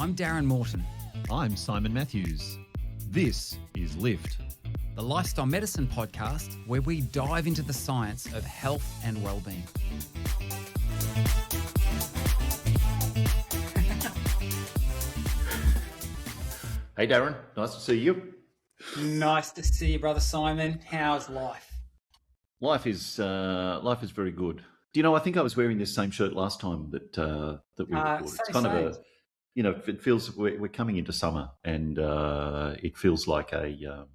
I'm Darren Morton, I'm Simon Matthews. This is Lift. the Lifestyle Medicine podcast where we dive into the science of health and wellbeing. Hey Darren, nice to see you. Nice to see you, brother Simon. How's life? Life is very good. Do you know? I think I was wearing this same shirt last time that we recorded. It's kind of a, it feels we're coming into summer, and it feels like a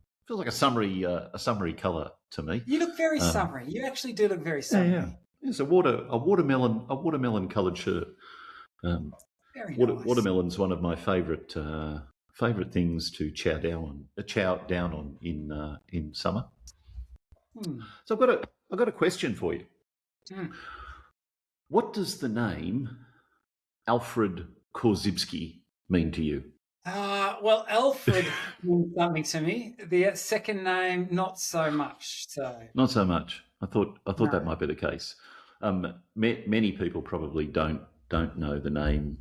summery colour to me. You look very summery. You actually do look very summery. Yeah. It's a watermelon coloured shirt. Very nice. Watermelon's one of my favourite things to chow down on in summer. So I've got a question for you. What does the name Alfred Korzybski mean to you? Well, Alfred means something to me. The second name, not so much. Not so much. I thought that might be the case. Many people probably don't know the name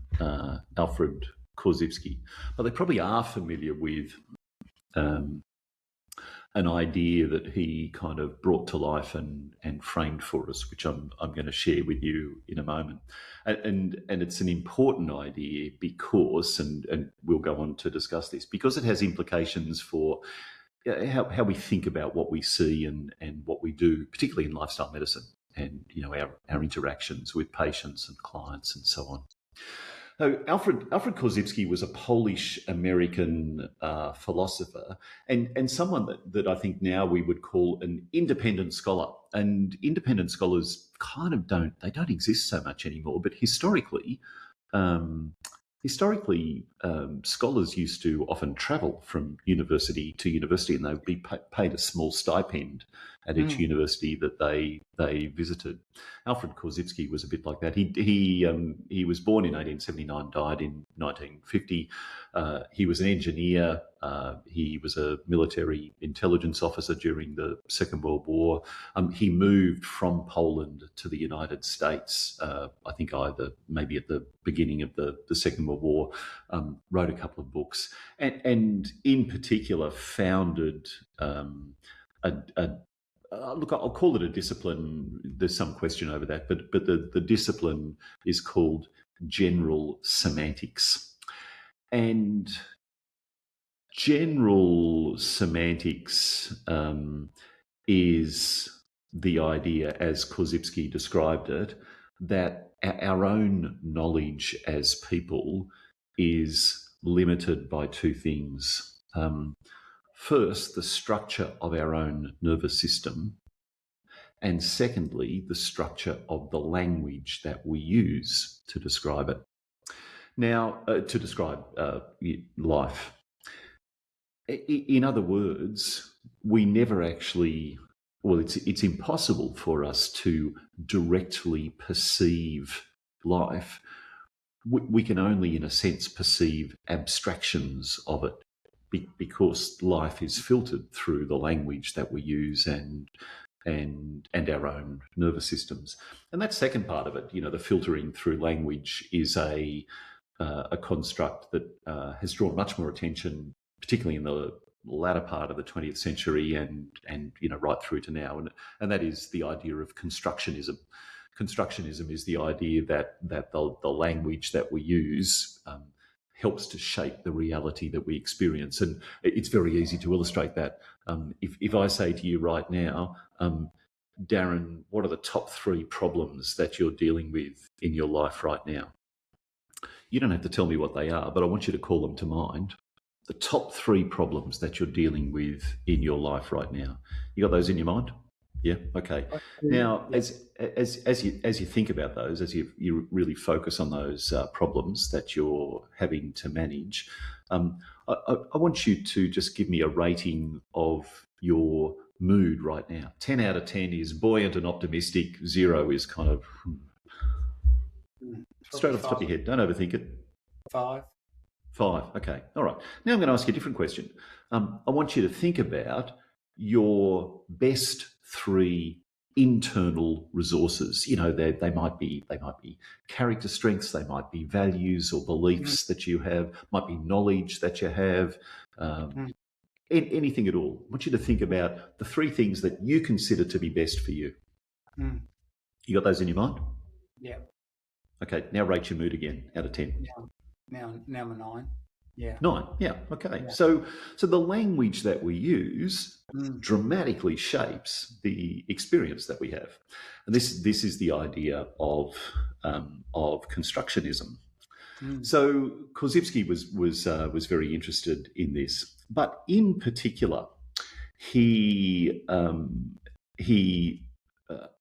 Alfred Korzybski, but they probably are familiar with an idea that he kind of brought to life and framed for us, which I'm going to share with you in a moment. And it's an important idea because, and we'll go on to discuss this, because it has implications for how we think about what we see and what we do, particularly in lifestyle medicine, and our interactions with patients and clients and so on. So Alfred Korzybski was a Polish-American philosopher and someone that I think now we would call an independent scholar. And independent scholars kind of don't exist so much anymore. But historically, scholars used to often travel from university to university, and they would be paid a small stipend at each university that they visited. Alfred Korzybski was a bit like that. He was born in 1879, died in 1950. He was an engineer. He was a military intelligence officer during the Second World War. He moved from Poland to the United States, I think maybe at the beginning of the Second World War, wrote a couple of books, and in particular founded look, I'll call it a discipline. There's some question over that, but the discipline is called general semantics. And general semantics is the idea, as Korzybski described it, that our own knowledge as people is limited by two things. First, the structure of our own nervous system, and secondly, the structure of the language that we use to describe it. Now, to describe life. In other words, we never actually, it's impossible for us to directly perceive life. We can only, in a sense, perceive abstractions of it, because life is filtered through the language that we use and our own nervous systems. And that second part of it, the filtering through language, is a construct that has drawn much more attention, particularly in the latter part of the 20th century and right through to now. And that is the idea of constructionism. Constructionism is the idea that the language that we use helps to shape the reality that we experience. And it's very easy to illustrate that. If I say to you right now, Darren, what are the top 3 problems that you're dealing with in your life right now? You don't have to tell me what they are, but I want you to call them to mind. The top 3 problems that you're dealing with in your life right now. You got those in your mind? Yeah. Okay. Now, as you think about those, as you really focus on those problems that you're having to manage, I want you to just give me a rating of your mood right now. 10 out of 10 is buoyant and optimistic. 0 is kind of straight off the top of your head. Don't overthink it. 5. 5. Okay. All right. Now I'm going to ask you a different question. I want you to think about your best 3 internal resources. You know, they might be character strengths, they might be values or beliefs that you have, might be knowledge that you have, anything at all. I want you to think about the 3 things that you consider to be best for you. You got those in your mind? Yeah. Okay, now rate your mood again out of 10. Now I'm a 9. Yeah. 9, yeah, okay. Yeah. So the language that we use dramatically shapes the experience that we have. And this is the idea of constructionism. So Korzybski was very interested in this, but in particular, he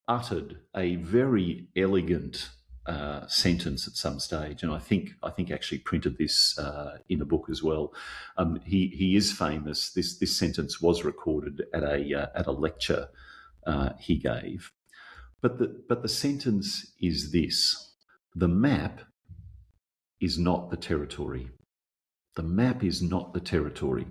uttered a very elegant sentence at some stage, and I think actually printed this in a book as well. He is famous. This sentence was recorded at a lecture he gave, but the sentence is this: the map is not the territory. The map is not the territory.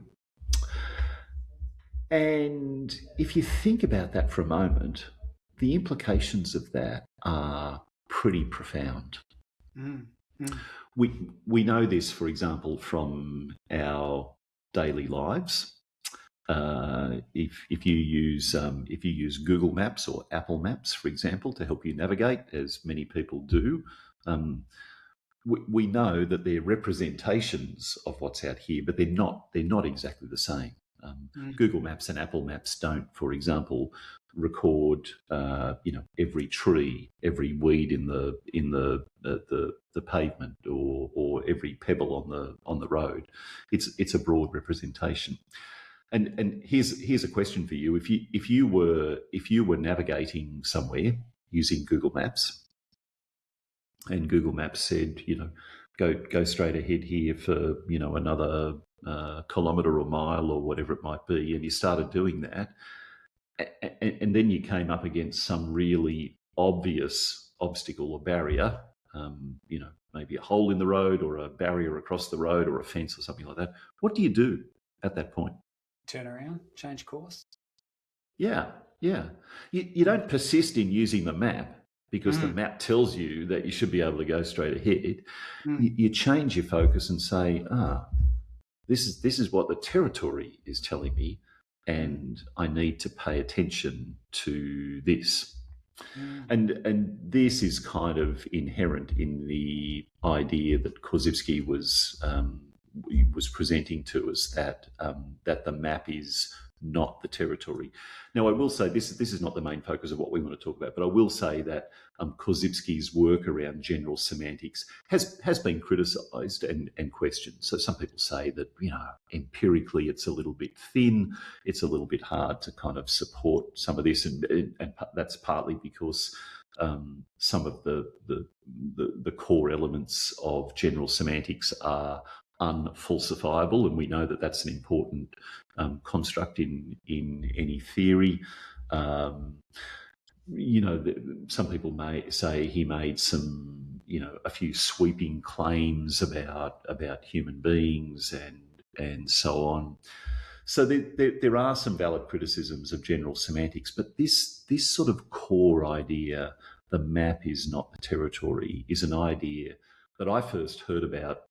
And if you think about that for a moment, the implications of that are pretty profound. We know this, for example, from our daily lives. If you use Google Maps or Apple Maps, for example, to help you navigate, as many people do, we know that they're representations of what's out here, but they're not exactly the same. Google Maps and Apple Maps don't, for example, record every tree, every weed in the pavement, or every pebble on the road. It's a broad representation. And here's a question for you: if you were navigating somewhere using Google Maps, and Google Maps said, go straight ahead here for another kilometre or mile or whatever it might be, and you started doing that, and then you came up against some really obvious obstacle or barrier, maybe a hole in the road or a barrier across the road or a fence or something like that, what do you do at that point? Turn around, change course. Yeah. You don't persist in using the map because the map tells you that you should be able to go straight ahead. You change your focus and say, this is what the territory is telling me, and I need to pay attention to this. And this is kind of inherent in the idea that Korzybski was presenting to us, that the map is not the territory. Now, I will say this is not the main focus of what we want to talk about, but I will say that Korzybski's work around general semantics has been criticised and questioned. So some people say that, empirically it's a little bit thin, it's a little bit hard to kind of support some of this, and that's partly because some of the core elements of general semantics are unfalsifiable, and we know that that's an important construct in any theory. Some people may say he made some, a few sweeping claims about human beings and so on. So there are some valid criticisms of general semantics, but this sort of core idea, the map is not the territory, is an idea that I first heard about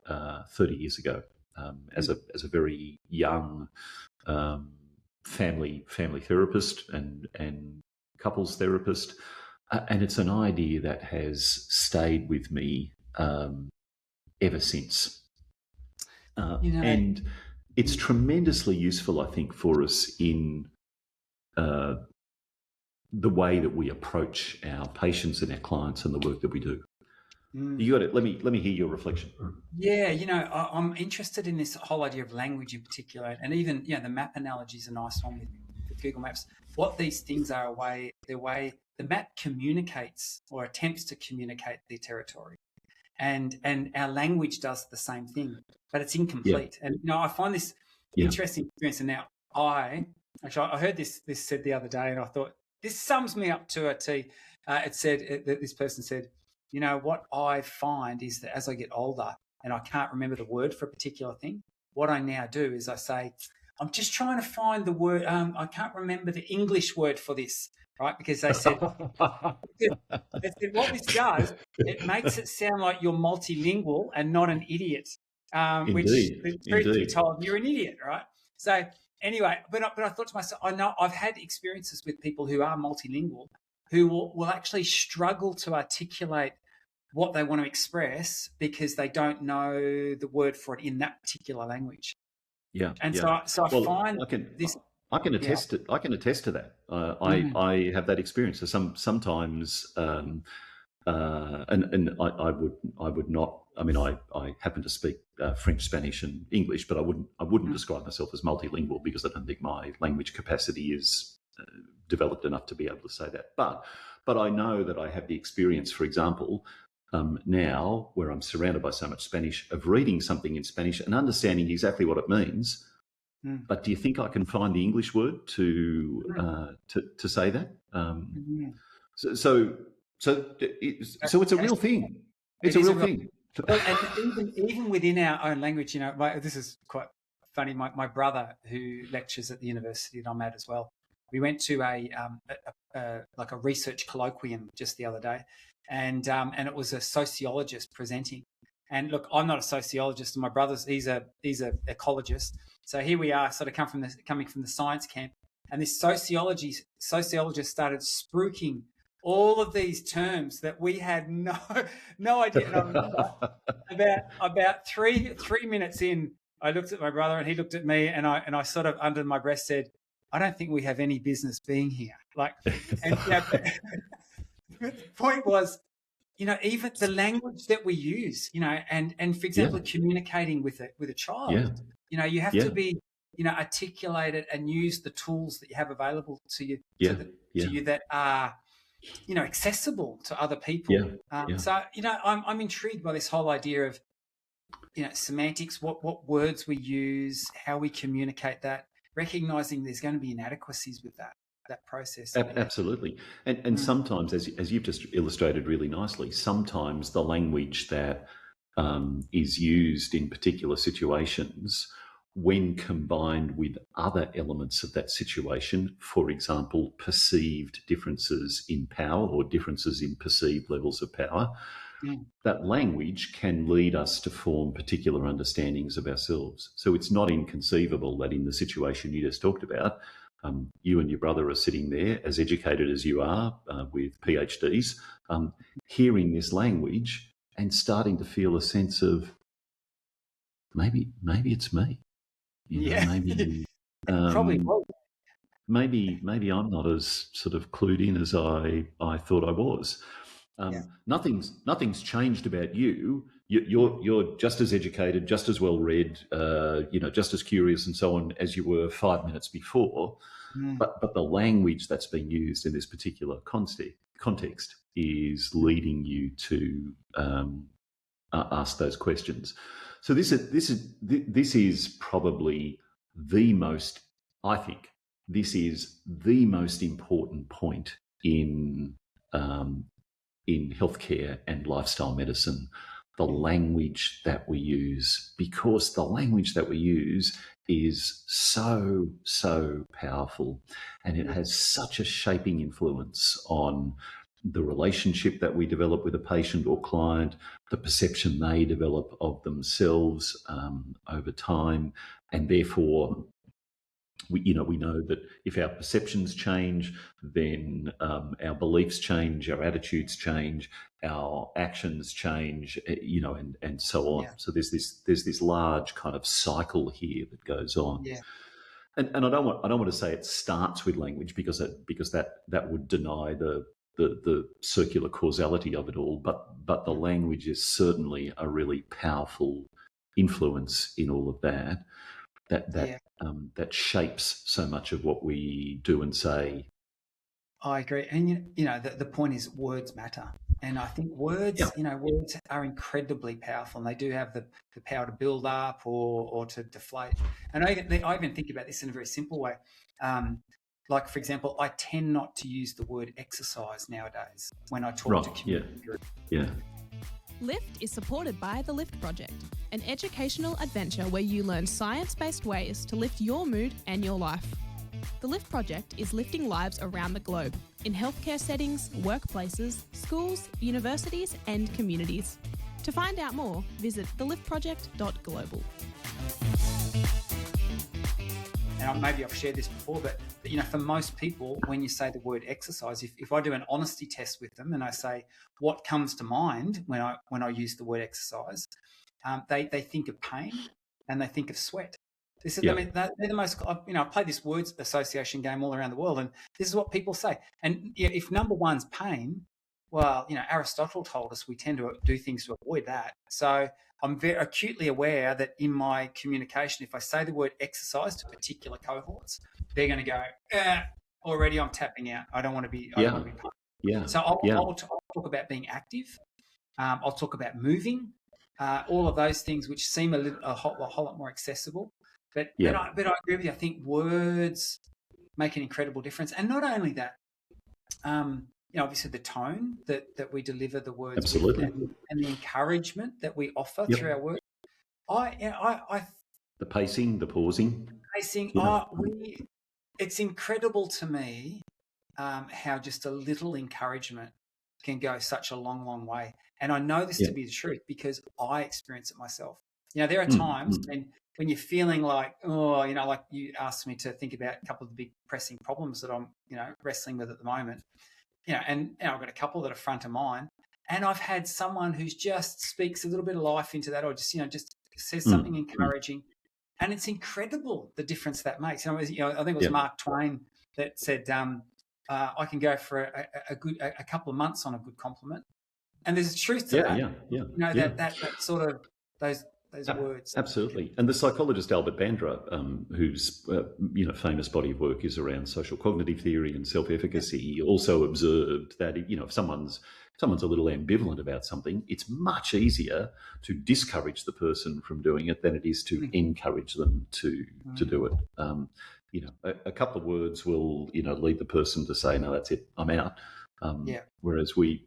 30 years ago as a very young family therapist and couples therapist, and it's an idea that has stayed with me ever since. And it's tremendously useful, I think, for us in the way that we approach our patients and our clients and the work that we do. You got it. Let me hear your reflection. Yeah, I'm interested in this whole idea of language in particular, and even the map analogy is a nice one with Google Maps. What these things are, the way the map communicates or attempts to communicate the territory, and our language does the same thing, but it's incomplete. Yeah. And I find this interesting experience. And now I heard this said the other day, and I thought this sums me up to a T. It said that this person said, what I find is that as I get older and I can't remember the word for a particular thing, what I now do is I say, I'm just trying to find the word. I can't remember the English word for this. right? Because they said what this does, it makes it sound like you're multilingual and not an idiot, which the truth be told, you're an idiot, right? So anyway, but I thought to myself, I know I've had experiences with people who are multilingual who will actually struggle to articulate what they want to express because they don't know the word for it in that particular language. Yeah. And so I find this. I can attest to that. I have that experience. So sometimes, and I would not. I mean, I happen to speak French, Spanish, and English, but I wouldn't describe myself as multilingual because I don't think my language capacity is developed enough to be able to say that. But I know that I have the experience, for example, now where I'm surrounded by so much Spanish, of reading something in Spanish and understanding exactly what it means. But do you think I can find the English word to say that? So it's a real thing. It's a real thing. Well, and even within our own language, this is quite funny. My brother, who lectures at the university that I'm at as well, we went to a research colloquium just the other day, and it was a sociologist presenting. And look, I'm not a sociologist, and my brother's he's a ecologist. So here we are, sort of coming from the science camp, and this sociologist started spruiking all of these terms that we had no idea. And I remember about three minutes in, I looked at my brother and he looked at me, and I sort of under my breath said, "I don't think we have any business being here." The point was, even the language that we use, and for example, communicating with a child, you have to be, articulated and use the tools that you have available to you, to you that are, accessible to other people. So, I'm intrigued by this whole idea of, semantics, what words we use, how we communicate that, recognizing there's going to be inadequacies with that process. Absolutely. And sometimes, as you've just illustrated really nicely, sometimes the language that is used in particular situations, when combined with other elements of that situation, for example, perceived differences in power or differences in perceived levels of power, that language can lead us to form particular understandings of ourselves. So it's not inconceivable that in the situation you just talked about, you and your brother are sitting there, as educated as you are, with PhDs, hearing this language and starting to feel a sense of maybe it's me. Maybe probably was. Maybe I'm not as sort of clued in as I thought I was. Nothing's changed about you. You're just as educated, just as well read, just as curious and so on as you were 5 minutes before. But the language that's being used in this particular context is leading you to ask those questions. So this is probably the most, I think, this is the most important point in healthcare and lifestyle medicine, the language that we use, because the language that we use is so, so powerful, and it has such a shaping influence on the relationship that we develop with a patient or client, the perception they develop of themselves over time, and therefore we know that if our perceptions change, then our beliefs change, our attitudes change, our actions change, and so on. So there's this large kind of cycle here that goes on. And I don't want to say it starts with language because that would deny the circular causality of it all, but the language is certainly a really powerful influence in all of that that shapes so much of what we do and say. I agree, and the point is words matter, and I think words are incredibly powerful, and they do have the power to build up or to deflate. And I even think about this in a very simple way. Like, for example, I tend not to use the word exercise nowadays when I talk to community groups. Lift is supported by the Lift Project, an educational adventure where you learn science-based ways to lift your mood and your life. The Lift Project is lifting lives around the globe in healthcare settings, workplaces, schools, universities, and communities. To find out more, visit theliftproject.global. And maybe I've shared this before, but for most people, when you say the word exercise, if I do an honesty test with them and I say what comes to mind when I use the word exercise, they think of pain and they think of sweat. This is, they're the most. I play this words association game all around the world, and this is what people say. And if number one's pain, well, Aristotle told us we tend to do things to avoid that. So I'm very acutely aware that in my communication, if I say the word exercise to particular cohorts, they're going to go, already I'm tapping out. I don't want to be. I don't want to be part. Yeah. So I'll talk about being active. I'll talk about moving. All of those things which seem a whole lot more accessible. But I agree with you. I think words make an incredible difference, and not only that, obviously the tone that we deliver the words, absolutely, with, and the encouragement that we offer through our words. The pacing, the pausing. It's incredible to me how just a little encouragement can go such a long, long way. And I know this to be the truth because I experience it myself. There are times when you're feeling like, like you asked me to think about a couple of the big pressing problems that I'm, wrestling with at the moment. And I've got a couple that are front of mind. And I've had someone who's just speaks a little bit of life into that, or just says something encouraging. And it's incredible the difference that makes. I think it was Mark Twain that said, I can go for a couple of months on a good compliment. And there's a truth to that. That sort of those words. Absolutely. And the psychologist Albert Bandra, whose famous body of work is around social cognitive theory and self-efficacy, also observed that if someone's a little ambivalent about something, it's much easier to discourage the person from doing it than it is to encourage them to do it. A couple of words will lead the person to say, no, that's it, I'm out. Whereas we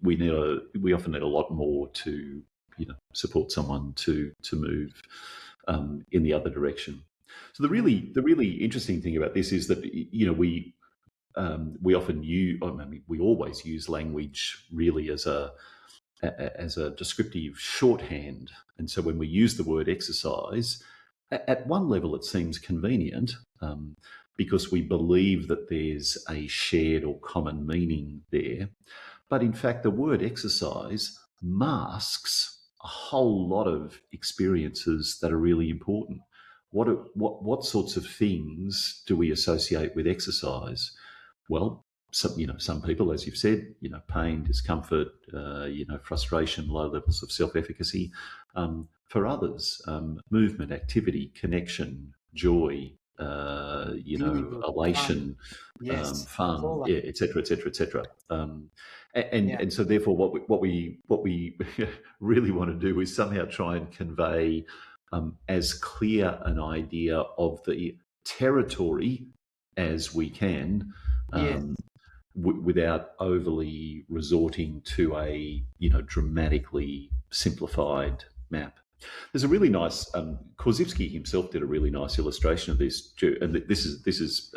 often need a lot more to support someone to move in the other direction. So the really interesting thing about this is that we often we always use language really as a descriptive shorthand. And so when we use the word exercise, at one level it seems convenient because we believe that there's a shared or common meaning there. But in fact, the word exercise masks a whole lot of experiences that are really important. What sorts of things do we associate with exercise? Well, some people, as you've said, pain, discomfort, frustration, low levels of self-efficacy. For others, movement, activity, connection, joy, elation, fun, et cetera, et cetera, et cetera. And so therefore what we really want to do is somehow try and convey as clear an idea of the territory as we can, without overly resorting to a dramatically simplified map. There's a really nice Korzybski himself did a really nice illustration of this, and this is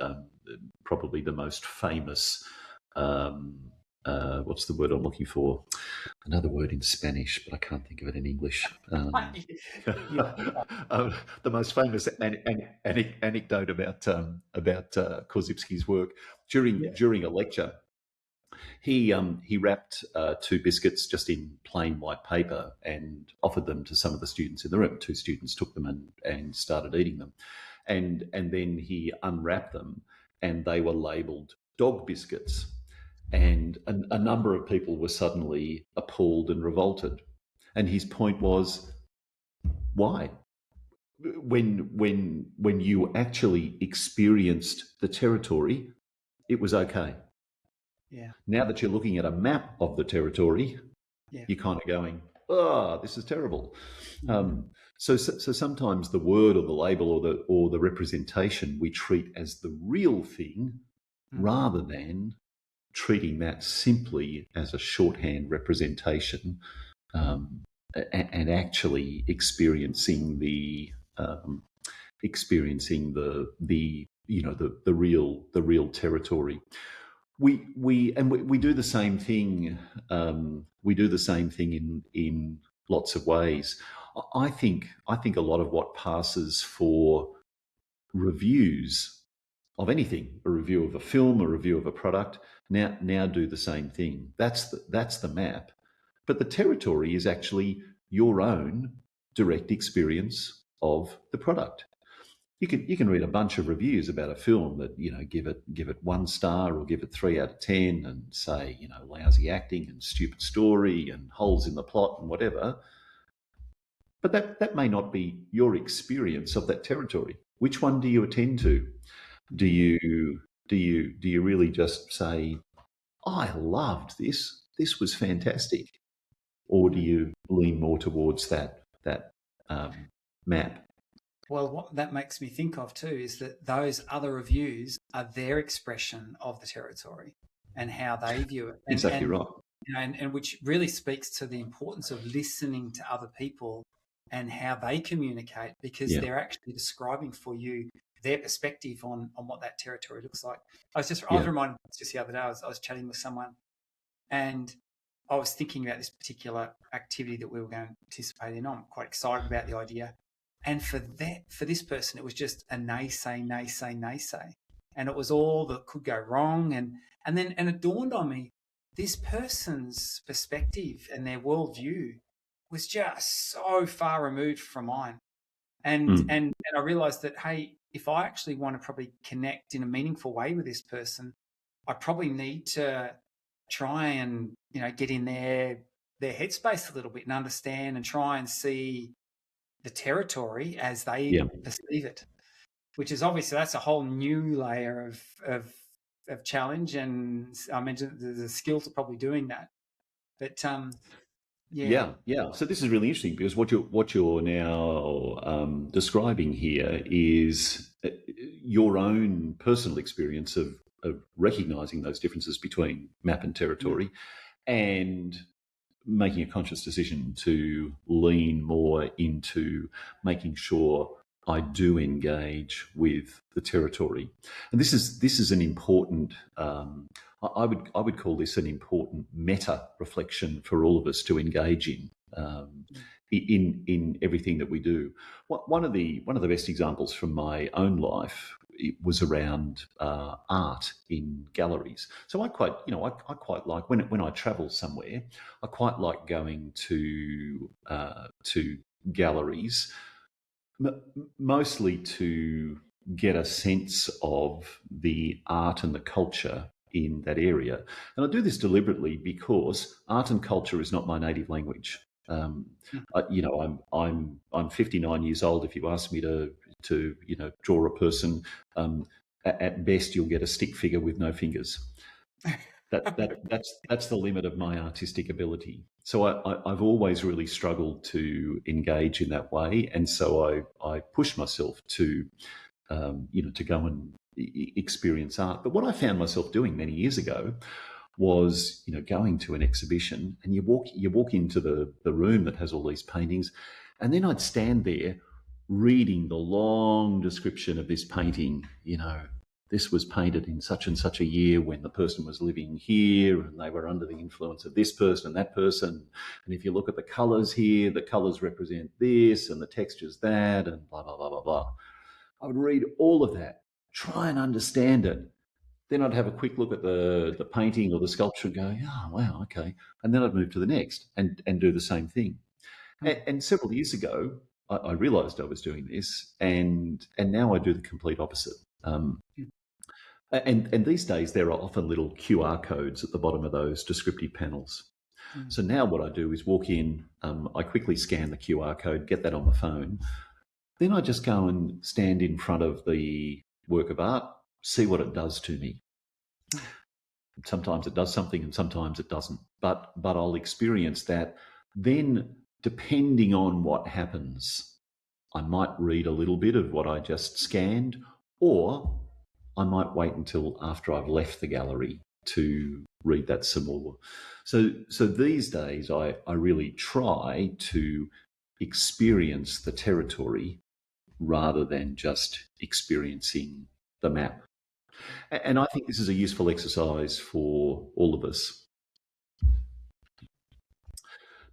probably the most famous. What's the word I'm looking for? Another word in Spanish, but I can't think of it in English. The most famous anecdote about Korzybski's work during a lecture. He wrapped 2 biscuits just in plain white paper and offered them to some of the students in the room. 2 students took them and started eating them. And then he unwrapped them and they were labelled dog biscuits. And a number of people were suddenly appalled and revolted. And his point was, why? When you actually experienced the territory, it was okay. Yeah. Now that you're looking at a map of the territory, you're kind of going, oh, this is terrible. So sometimes the word or the label or the representation we treat as the real thing, rather than treating that simply as a shorthand representation, and actually experiencing the the real territory. We do the same thing. We do the same thing in lots of ways. I think a lot of what passes for reviews of anything, a review of a film, a review of a product, now do the same thing. That's the map. But the territory is actually your own direct experience of the product. You can read a bunch of reviews about a film that, give it 1 star or give it 3 out of 10 and say, lousy acting and stupid story and holes in the plot and whatever. But that may not be your experience of that territory. Which one do you attend to? Do you really just say, I loved this. This was fantastic, or do you lean more towards that map? Well, what that makes me think of too is that those other reviews are their expression of the territory and how they view it. Exactly right. And which really speaks to the importance of listening to other people and how they communicate, because they're actually describing for you their perspective on what that territory looks like. I was reminded just the other day, I was chatting with someone and I was thinking about this particular activity that we were going to participate in. I'm quite excited about the idea. And for this person, it was just a naysay. And it was all that could go wrong. And it dawned on me, this person's perspective and their worldview was just so far removed from mine. And I realized that, hey, if I actually want to probably connect in a meaningful way with this person, I probably need to try and, get in their headspace a little bit and understand and try and see the territory as they perceive it, which is obviously, that's a whole new layer of challenge. And I mentioned the skills of probably doing that. But Yeah. So this is really interesting, because what you're now describing here is your own personal experience of recognizing those differences between map and territory, and making a conscious decision to lean more into making sure I do engage with the territory. And this is an important, I would call this an important meta reflection for all of us to engage in everything that we do. One of the best examples from my own life, it was around art in galleries. So I quite like when I travel somewhere, I quite like going to galleries, mostly to get a sense of the art and the culture in that area. And I do this deliberately because art and culture is not my native language. I'm 59 years old. If you ask me to draw a person, at best you'll get a stick figure with no fingers. That's the limit of my artistic ability. So I've always really struggled to engage in that way, and so I push myself to go and experience art. But what I found myself doing many years ago was, going to an exhibition, and you walk into the room that has all these paintings, and then I'd stand there reading the long description of this painting. This was painted in such and such a year when the person was living here, and they were under the influence of this person and that person. And if you look at the colours here, the colours represent this, and the textures that, and blah, blah, blah, blah, blah. I would read all of that, try and understand it. Then I'd have a quick look at the painting or the sculpture and go, oh, wow, okay. And then I'd move to the next and do the same thing. And several years ago, I realised I was doing this, and now I do the complete opposite. And these days, there are often little QR codes at the bottom of those descriptive panels. So now what I do is walk in, I quickly scan the QR code, get that on my phone. Then I just go and stand in front of the work of art, see what it does to me. Sometimes it does something and sometimes it doesn't, but I'll experience that. Then, depending on what happens, I might read a little bit of what I just scanned, or I might wait until after I've left the gallery to read that some more. So these days, I really try to experience the territory rather than just experiencing the map. And I think this is a useful exercise for all of us.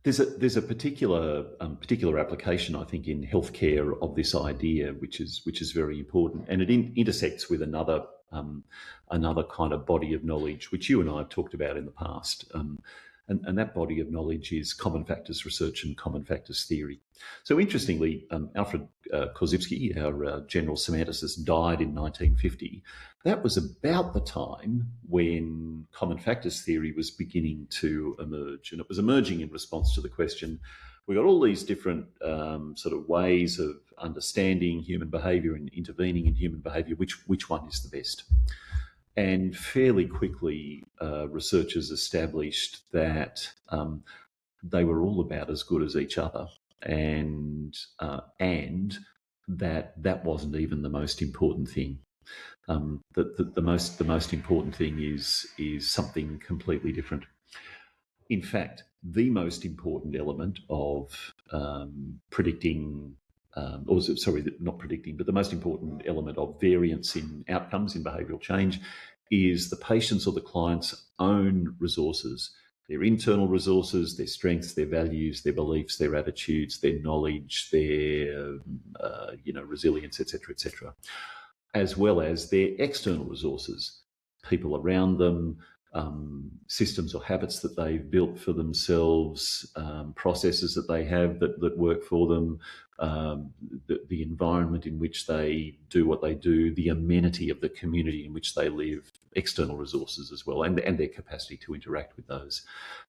There's a particular application, I think, in healthcare of this idea, which is very important, and it intersects with another kind of body of knowledge, which you and I have talked about in the past. And that body of knowledge is common factors research and common factors theory. So interestingly, Alfred Korzybski, our general semanticist, died in 1950. That was about the time when common factors theory was beginning to emerge. And it was emerging in response to the question, we've got all these different sort of ways of understanding human behaviour and intervening in human behaviour. Which one is the best? And fairly quickly, researchers established that they were all about as good as each other, and that wasn't even the most important thing. The most important thing is something completely different. In fact, the most important element of predicting. Not predicting, but the most important element of variance in outcomes in behavioural change is the patient's or the client's own resources, their internal resources, their strengths, their values, their beliefs, their attitudes, their knowledge, their resilience, etc., as well as their external resources, people around them, systems or habits that they've built for themselves, processes that they have that work for them, the environment in which they do what they do, the amenity of the community in which they live, external resources as well, and their capacity to interact with those.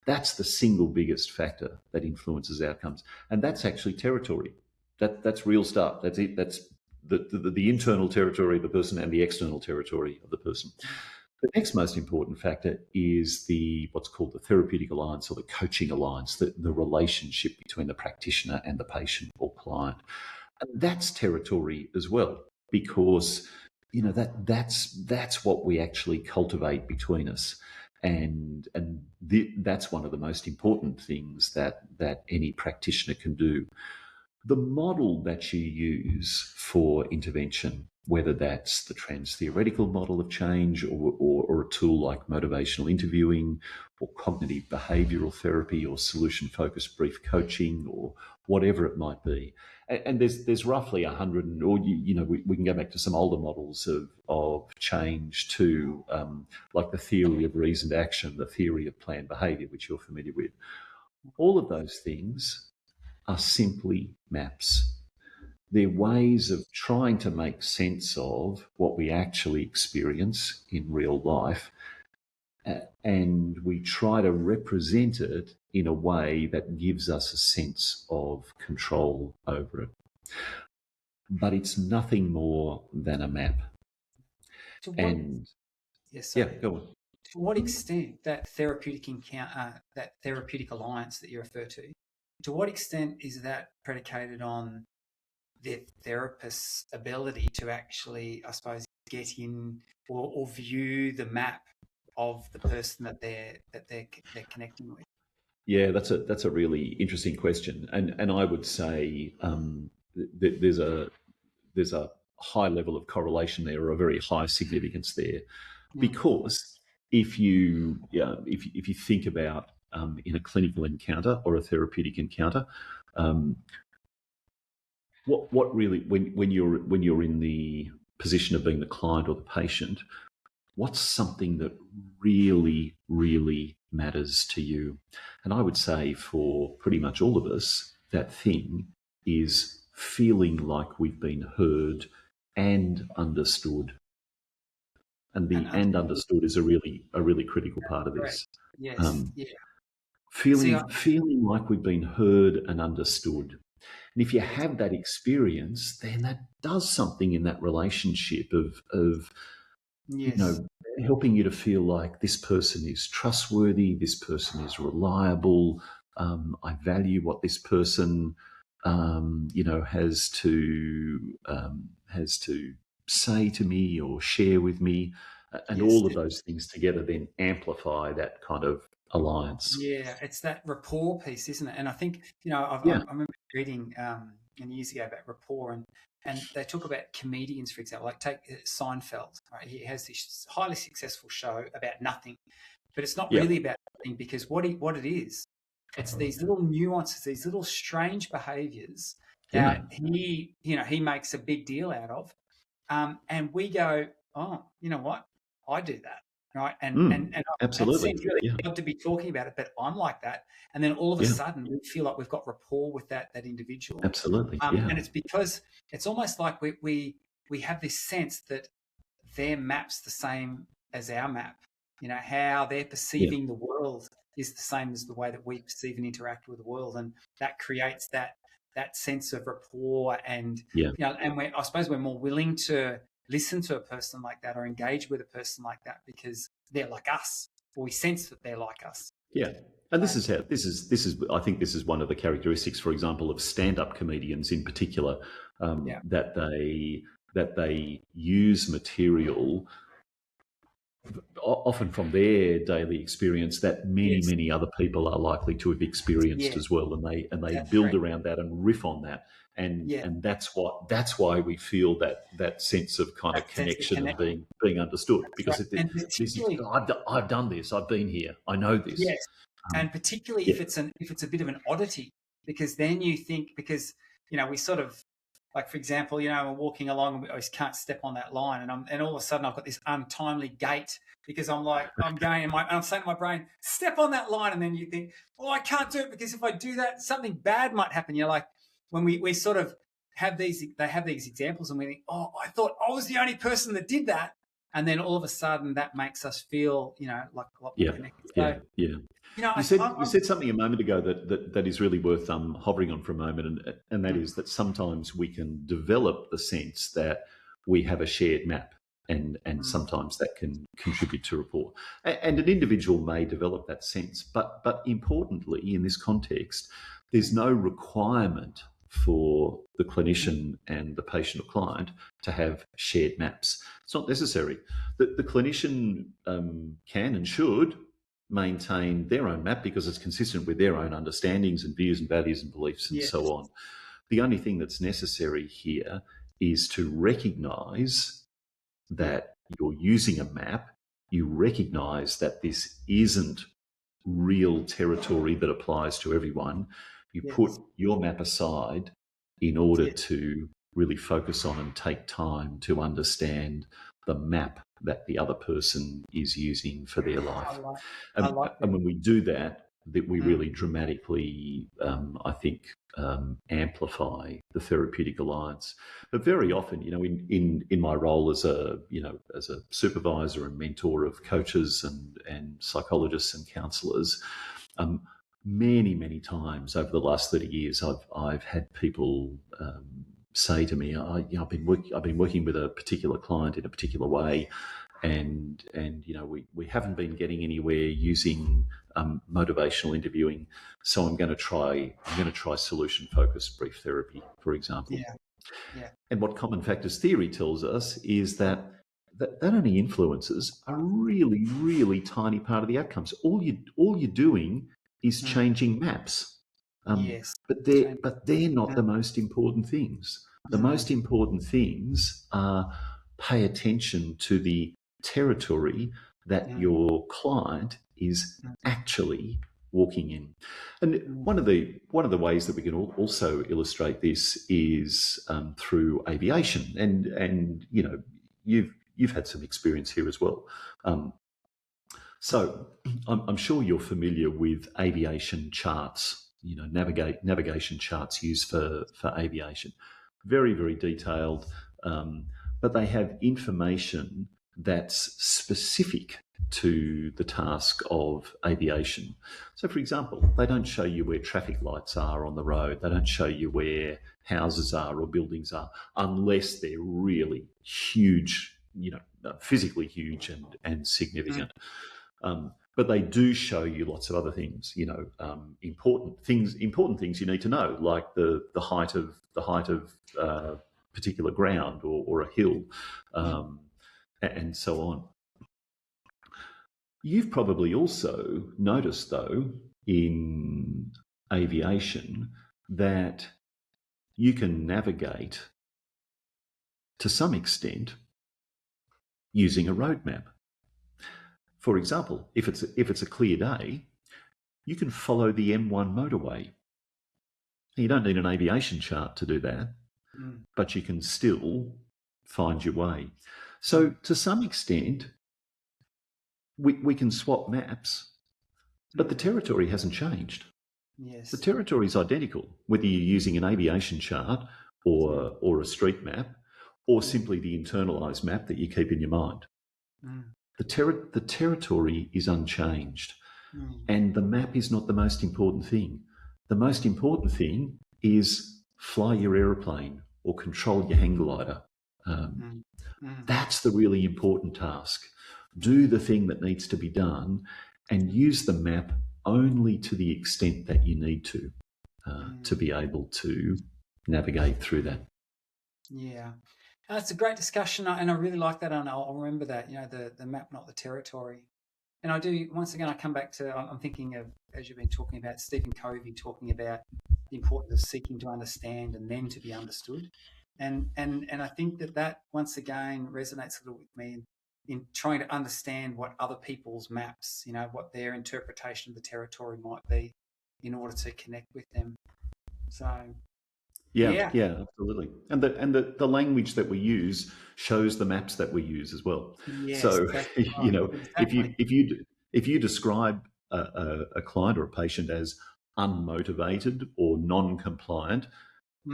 That's the single biggest factor that influences outcomes. And that's actually territory. That's real stuff. That's it. That's the internal territory of the person and the external territory of the person. The next most important factor is what's called the therapeutic alliance or the coaching alliance, the relationship between the practitioner and the patient or client. And that's territory as well, because that's what we actually cultivate between us. And that's one of the most important things that any practitioner can do. The model that you use for intervention, whether that's the trans-theoretical model of change or a tool like motivational interviewing or cognitive behavioural therapy or solution-focused brief coaching or whatever it might be. And there's roughly 100, or we can go back to some older models of change too, like the theory of reasoned action, the theory of planned behaviour, which you're familiar with. All of those things are simply maps. They're ways of trying to make sense of what we actually experience in real life, and we try to represent it in a way that gives us a sense of control over it. But it's nothing more than a map. Go on. To what extent that therapeutic alliance that you refer to what extent is that predicated on the therapist's ability to actually, I suppose, get in or view the map of the person that they're connecting with? Yeah, that's a really interesting question, and I would say there's a high level of correlation there, or a very high significance there, because if you think about in a clinical encounter or a therapeutic encounter, what really, when you're in the position of being the client or the patient, what's something that really, really matters to you? And I would say for pretty much all of us, that thing is feeling like we've been heard and understood. And the understood is a really critical part of this. Yes. Feeling like we've been heard and understood. And if you have that experience, then that does something in that relationship of helping you to feel like this person is trustworthy, this person is reliable, I value what this person has to say to me or share with me, and all of those things together then amplify that kind of alliance. Yeah, it's that rapport piece, isn't it? And I think I remember reading years ago about rapport, and they talk about comedians, for example, like take Seinfeld, right? He has this highly successful show about nothing, but it's not Yeah. really about nothing, because what it is, it's these little nuances, these little strange behaviours that he makes a big deal out of, and we go, oh, you know what, I do that, right? And it Absolutely. seems really Yeah. odd to be talking about it, but I'm like that. And then all of a sudden, we feel like we've got rapport with that individual. Absolutely. And it's because it's almost like we have this sense that their map's the same as our map. You know, how they're perceiving the world is the same as the way that we perceive and interact with the world, and that creates that sense of rapport. And Yeah. you know, and I suppose we're more willing to listen to a person like that or engage with a person like that because they're like us, or we sense that they're like us. Yeah. And this is I think this is one of the characteristics, for example, of stand-up comedians in particular, that they use material often from their daily experience that many other people are likely to have experienced as well, and they build around that and riff on that, and that's why we feel that sense of kind of connection and being understood, because I've done this, I've been here, I know this. Yes, and particularly if it's a bit of an oddity, because then you think, because you know, we sort of, like, for example, you know, we're walking along and I just can't step on that line, and all of a sudden I've got this untimely gait because I'm going and I'm saying to my brain, step on that line, and then you think, oh, I can't do it because if I do that, something bad might happen. You're like, when we sort of have these examples, and we think, oh, I thought I was the only person that did that, and then all of a sudden that makes us feel, you know, like a lot more connected. So, you know, you said something a moment ago that is really worth hovering on for a moment, and that is that sometimes we can develop the sense that we have a shared map, and sometimes that can contribute to rapport. And an individual may develop that sense, but importantly in this context, there's no requirement for the clinician and the patient or client to have shared maps. It's not necessary. The clinician can and should maintain their own map because it's consistent with their own understandings and views and values and beliefs and so on. The only thing that's necessary here is to recognise that you're using a map. You recognise that this isn't real territory that applies to everyone. You put your map aside in order to really focus on and take time to understand the map that the other person is using for their life. And when we do that, we really dramatically, I think, amplify the therapeutic alliance. But very often, you know, in my role as a supervisor and mentor of coaches and psychologists and counsellors, many times over the last 30 years, I've had people say to me, I've been working with a particular client in a particular way, and you know, we haven't been getting anywhere using motivational interviewing, so I'm going to try solution focused brief therapy, for example. And what common factors theory tells us is that only influences a really tiny part of the outcomes. All you're doing is changing maps. But they're not the most important things. The most important things are pay attention to the territory that your client is actually walking in. And one of the ways that we can also illustrate this is through aviation. And you know, you've had some experience here as well. So I'm sure you're familiar with aviation charts. You know, navigation charts used for aviation. Very detailed, but they have information that's specific to the task of aviation. So, for example, they don't show you where traffic lights are on the road. They don't show you where houses are or buildings are, unless they're really huge, you know, physically huge and significant. But they do show you lots of other things, you know, important things you need to know, like the height of particular ground or a hill, and so on. You've probably also noticed, though, in aviation that you can navigate to some extent, using a roadmap. For example, if it's a clear day, you can follow the M1 motorway. You don't need an aviation chart to do that, but you can still find your way. So to some extent, we can swap maps, but the territory hasn't changed. Yes. The territory is identical, whether you're using an aviation chart or a street map, or simply the internalised map that you keep in your mind. The territory is unchanged, and the map is not the most important thing. The most important thing is fly your aeroplane or control your hang glider. That's the really important task. Do the thing that needs to be done and use the map only to the extent that you need to be able to navigate through that. Yeah. It's a great discussion, and I really like that, and I'll remember that, the map, not the territory. And I do, once again, I come back to, I'm thinking of, as you've been talking about, Stephen Covey talking about the importance of seeking to understand and then to be understood. And I think that once again resonates a little with me in trying to understand what other people's maps, what their interpretation of the territory might be in order to connect with them. So yeah, absolutely. And the language that we use shows the maps that we use as well. Yes, so exactly right. Exactly. if you describe a client or a patient as unmotivated or non-compliant,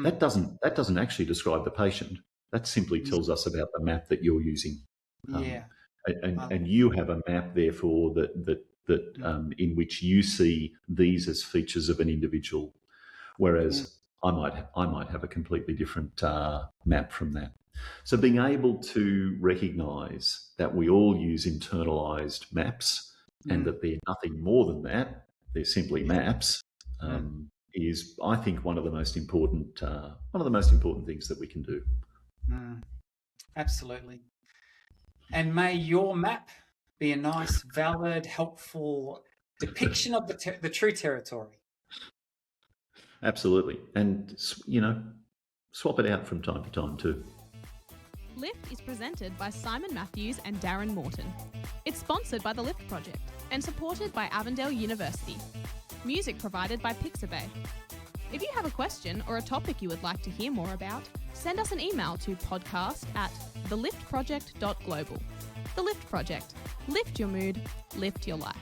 that doesn't actually describe the patient. That simply tells us about the map that you're using. And you have a map, therefore, that in which you see these as features of an individual, whereas I might have a completely different map from that. So being able to recognise that we all use internalised maps and that they're nothing more than that, they're simply maps, is, I think, one of the most important things that we can do. Absolutely. And may your map be a nice, valid, helpful depiction of the true territory. Absolutely. And, swap it out from time to time too. Lift is presented by Simon Matthews and Darren Morton. It's sponsored by the Lift Project and supported by Avondale University. Music provided by Pixabay. If you have a question or a topic you would like to hear more about, send us an email to podcast@theliftproject.global. The Lift Project. Lift your mood, lift your life.